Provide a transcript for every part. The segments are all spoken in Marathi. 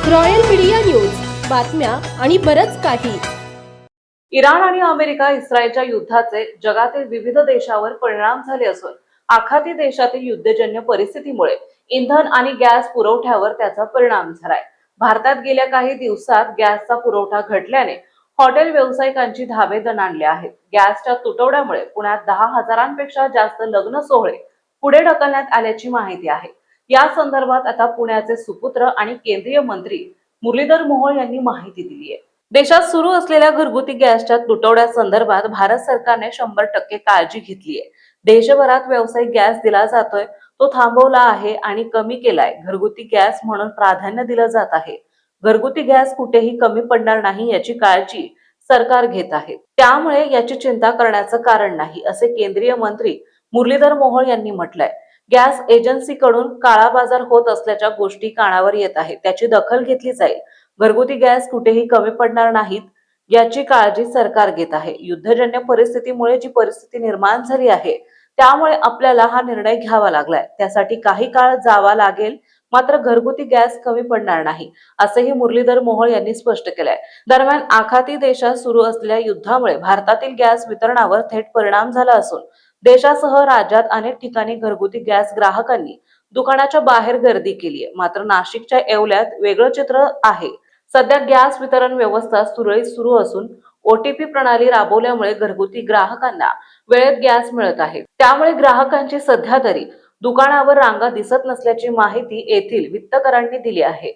रॉयल मीडिया न्यूज, बातम्या आणि बरच काही. इराण आणि अमेरिका इस्रायलच्या युद्धाचे जगातील विविध देशावर परिणाम झाले असून आखाती देशातील युद्धजन्य परिस्थितीमुळे इंधन आणि गॅस पुरवठ्यावर त्याचा परिणाम झालाय. भारतात गेल्या काही दिवसात गॅसचा पुरवठा घटल्याने हॉटेल व्यावसायिकांची धाबे दणाणले आहेत. गॅसच्या तुटवड्यामुळे पुण्यात 10,000पेक्षा जास्त लग्न सोहळे पुढे ढकलण्यात आल्याची माहिती आहे. या संदर्भात आता पुण्याचे सुपुत्र आणि केंद्रीय मंत्री मुरलीधर मोहोळ यांनी माहिती दिली आहे. देशात सुरू असलेल्या घरगुती गॅसच्या तुटवड्यासंदर्भात भारत सरकारने 100% काळजी घेतली आहे. देशभरात व्यावसायिक गॅस दिला जातोय तो थांबवला आहे आणि कमी केलाय. घरगुती गॅस म्हणून प्राधान्य दिलं जात आहे. घरगुती गॅस कुठेही कमी पडणार नाही याची काळजी सरकार घेत आहे. त्यामुळे याची चिंता करण्याचं कारण नाही, असे केंद्रीय मंत्री मुरलीधर मोहोळ यांनी म्हटलंय. गॅस एजन्सीकडून काळा बाजार होत असल्याच्या गोष्टी कानावर येत आहेत, त्याची दखल घेतली जाईल. घरगुती गॅस कुठेही कमी पडणार नाहीत याची काळजी सरकार घेत आहे. युद्धजन्य परिस्थितीमुळे जी परिस्थिती निर्माण झाली आहे त्यामुळे आपल्याला हा निर्णय घ्यावा लागलाय. त्यासाठी काही काळ जावा लागेल, मात्र घरगुती गॅस कमी पडणार नाही, असेही मुरलीधर मोहोळ यांनी स्पष्ट केलंय. दरम्यान आखाती देशात सुरू असलेल्या युद्धामुळे भारतातील गॅस वितरणावर थेट परिणाम झाला असून देशासह राज्यात अनेक ठिकाणी घरगुती गॅस ग्राहकांनी दुकानाच्या बाहेर गर्दी केली आहे. मात्र नाशिकच्या येवल्यात वेगळं चित्र आहे. सध्या गॅस वितरण व्यवस्था सुरळीत सुरू असून OTP प्रणाली राबवल्यामुळे घरगुती ग्राहकांना वेळेत गॅस मिळत आहे. त्यामुळे ग्राहकांची सध्या तरी दुकानावर रांगा दिसत नसल्याची माहिती येथील वित्तकरांनी दिली आहे.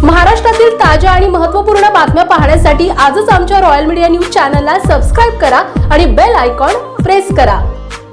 महाराष्ट्रातील ताज्या आणि महत्त्वपूर्ण बातम्या पाहण्यासाठी आजच आमच्या रॉयल मीडिया न्यूज चॅनलला सबस्क्राईब करा आणि बेल आयकॉन प्रेस करा.